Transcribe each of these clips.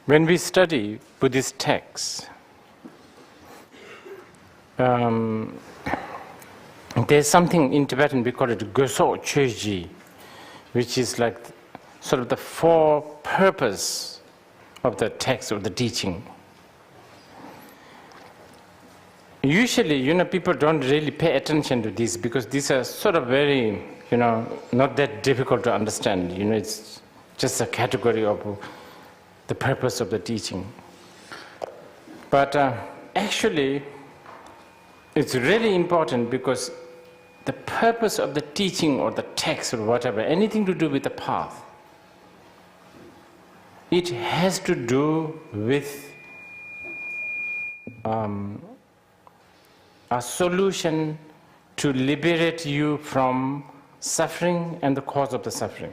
When we study Buddhist texts, there's something in Tibetan, we call it Goso Choji, which is like sort of the four purpose of the text, of the teaching. Usually, people don't really pay attention to these because these are sort of very, not that difficult to understand. It's just a category of the purpose of the teaching. But actually, it's really important because the purpose of the teaching or the text or whatever, anything to do with the path, it has to do with a solution to liberate you from suffering and the cause of the suffering.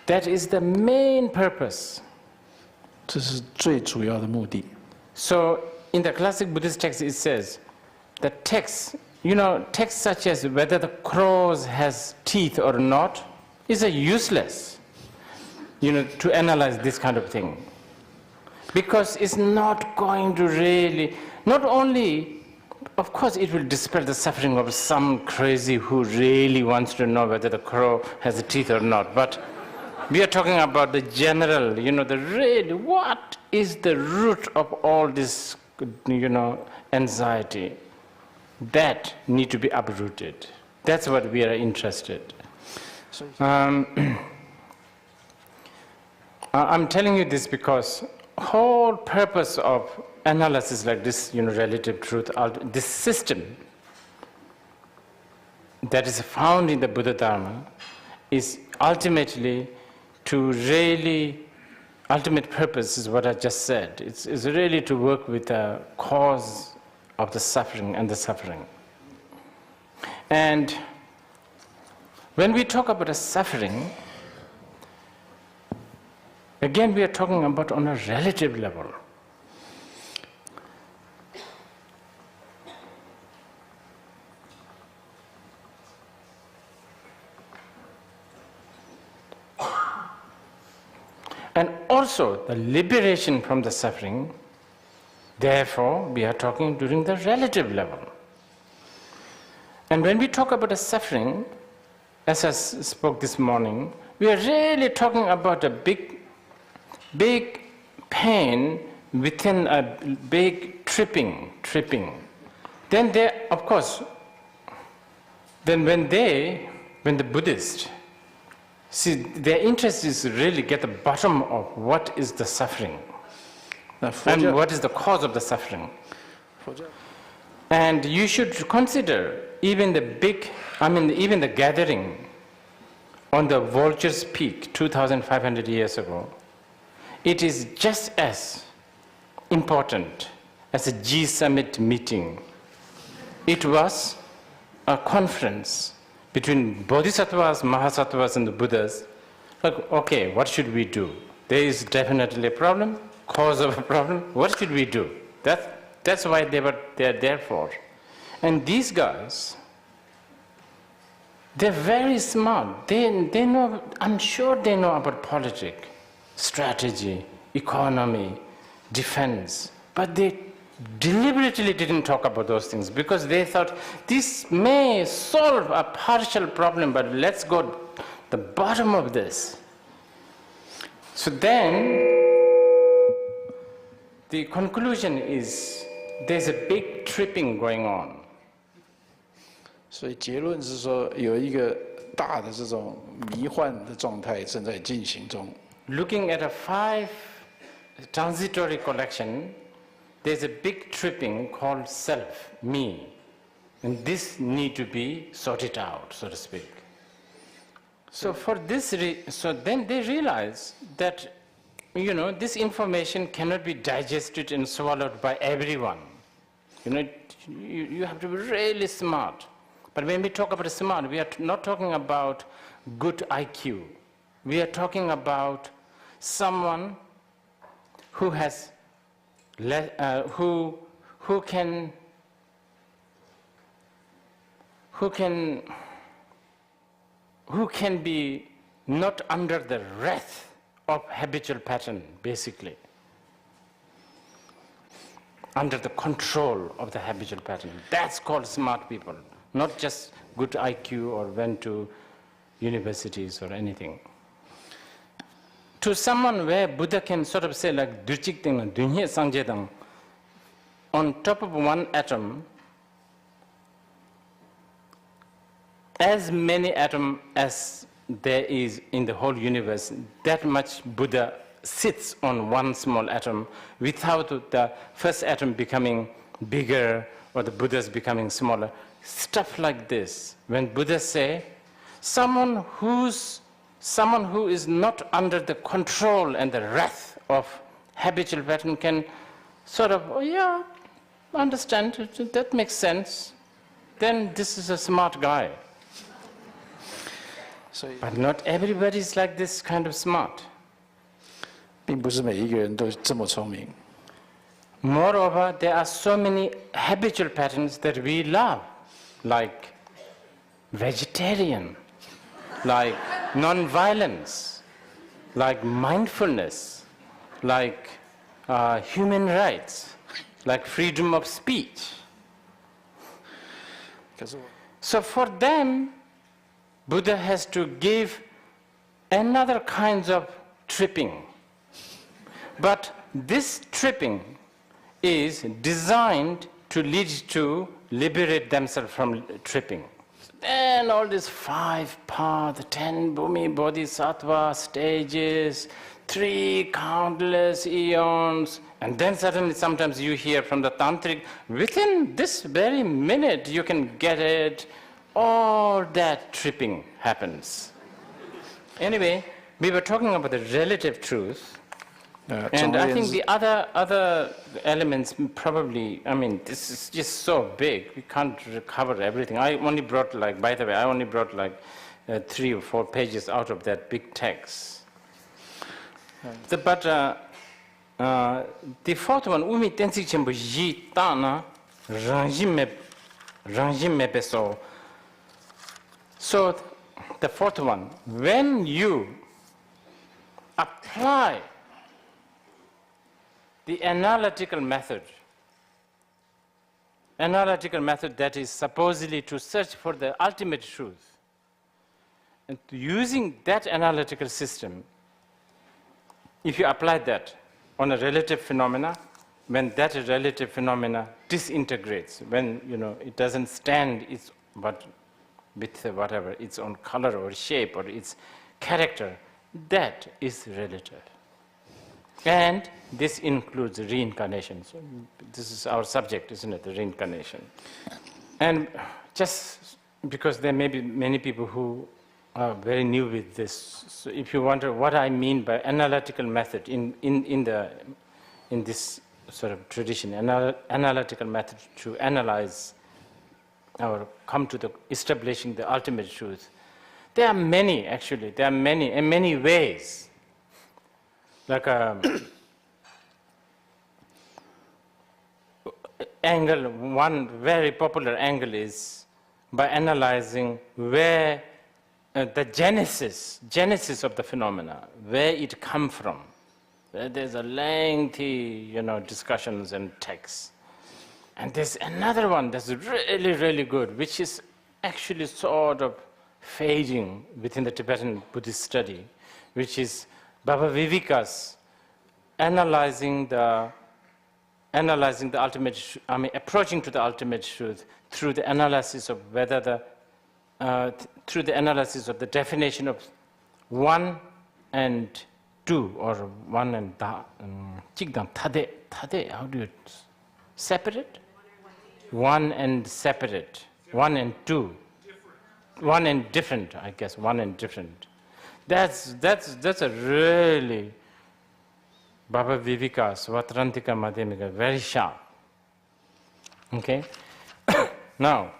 That is the main purpose. 这是最主要的目的。 So in the classic Buddhist text it says, the text, texts such as whether the crows has teeth or not is useless, to analyze this kind of thing. Because it's not going to really, not only, of course it will dispel the suffering of some crazy who really wants to know whether the crow has teeth or not, but we are talking about the general, the really, what is the root of all this, anxiety? That need to be uprooted. That's what we are interested. I'm telling you this because whole purpose of analysis like this, relative truth, this system that is found in the Buddha Dharma is ultimately to really, ultimate purpose is what I just said. It's really to work with the cause of the suffering and the suffering. And when we talk about the suffering, again we are talking about on a relative level. And also the liberation from the suffering, therefore we are talking during the relative level. And when we talk about the suffering, as I spoke this morning, we are really talking about a big pain within a big tripping. Then there, of course, then when the Buddhists, see, their interest is to really get the bottom of what is the suffering and what is the cause of the suffering. And you should consider even the gathering on the Vulture's Peak 2,500 years ago. It is just as important as a G Summit meeting. It was a conference between bodhisattvas, mahasattvas, and the Buddhas. Like, okay, what should we do? There is definitely a problem, cause of a problem. What should we do? That's why they are there for. And these guys, they're very smart. They know, I'm sure they know about politics, strategy, economy, defense, but they deliberately didn't talk about those things because they thought this may solve a partial problem, but let's go to the bottom of this. So then the conclusion is there's a big tripping going on. 所以结论是说，有一个大的这种迷幻的状态正在进行中。Looking at a 5 transitory collection, there's a big tripping called self, me. And this need to be sorted out, so to speak. So for this, so then they realize that, this information cannot be digested and swallowed by everyone. You have to be really smart. But when we talk about smart, we are not talking about good IQ. We are talking about someone who has who can be not under the wrath of habitual pattern, basically. Under the control of the habitual pattern. That's called smart people, not just good IQ or went to universities or anything. To someone where Buddha can sort of say like, on top of one atom, as many atoms as there is in the whole universe, that much Buddha sits on one small atom without the first atom becoming bigger or the Buddhas becoming smaller. Stuff like this. When Buddha say, someone who is not under the control and the wrath of habitual pattern can sort of, oh yeah, understand, that makes sense. Then this is a smart guy. But not everybody is like this kind of smart. 并不是每一个人都这么聪明。 Moreover, there are so many habitual patterns that we love, like vegetarian, like non-violence, like mindfulness, like human rights, like freedom of speech. So for them, Buddha has to give another kinds of tripping. But this tripping is designed to lead to liberate themselves from tripping. Then all these 5 paths, 10 Bhumi Bodhisattva stages, 3 countless eons, and then suddenly sometimes you hear from the tantric, within this very minute you can get it, all that tripping happens. Anyway, we were talking about the relative truth. And I think the other elements probably, I mean, this is just so big, we can't cover everything. I only brought like, by the way, I only brought like 3 or 4 pages out of that big text. But the fourth one, Umi Tensi Chenpo Yi Tana Ranjim Mepeso. So the fourth one, when you apply the analytical method that is supposedly to search for the ultimate truth, and using that analytical system, if you apply that on a relative phenomena, when that relative phenomena disintegrates, when it doesn't stand its with whatever its own color or shape or its character, that is relative. And this includes reincarnation. So this is our subject, isn't it, the reincarnation. And just because there may be many people who are very new with this, so if you wonder what I mean by analytical method in this sort of tradition, analytical method to analyze or come to the establishing the ultimate truth, there are many, actually, there are many, in many ways. Like angle, one very popular angle is by analyzing where the genesis of the phenomena, where it come from. There's a lengthy, discussions and texts. And there's another one that's really, really good, which is actually sort of fading within the Tibetan Buddhist study, which is Baba Viveka's analyzing the ultimate, approaching to the ultimate truth through the analysis of whether through the analysis of the definition of 1 and 2, or 1 and Tade, how do you separate? 1 and separate, 1 and 2, 1 and different, I guess, 1 and different. That's a really Baba Viveka, Svatrantika Madhyamika, very sharp. Okay? Now,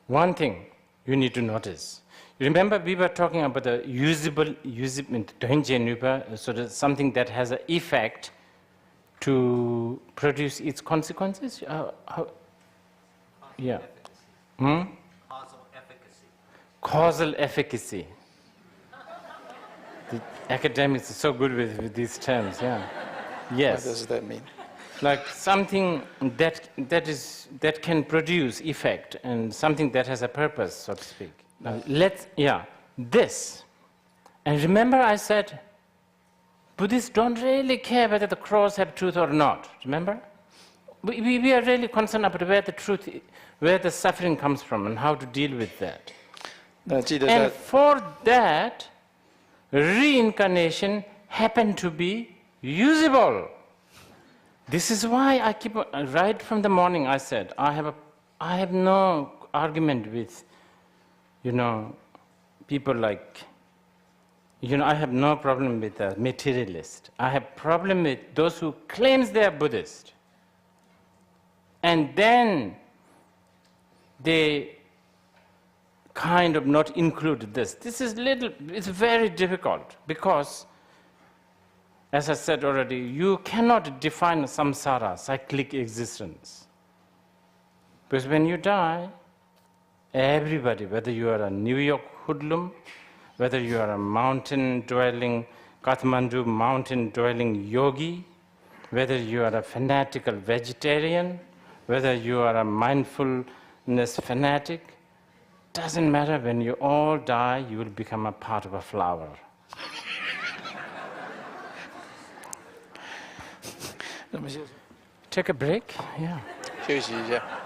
one thing you need to notice. You remember we were talking about the usable so that's something that has an effect to produce its consequences? Yeah. Causal efficacy. Causal efficacy. Academics are so good with these terms, yeah. What Yes. does that mean? Like something that can produce effect and something that has a purpose, so to speak. Now, this. And remember I said, Buddhists don't really care whether the crows have truth or not, remember? We are really concerned about where the truth, where the suffering comes from and how to deal with that. And for that, reincarnation happened to be usable. This is why I keep, right from the morning I said, I have no argument with, people like, I have no problem with a materialist. I have problem with those who claims they are Buddhist. And then they kind of not include this. This is it's very difficult because, as I said already, you cannot define samsara, cyclic existence. Because when you die, everybody, whether you are a New York hoodlum, whether you are a mountain-dwelling, Kathmandu mountain-dwelling yogi, whether you are a fanatical vegetarian, whether you are a mindfulness fanatic, doesn't matter. When you all die, you will become a part of a flower. Take a break, yeah. 休息一下。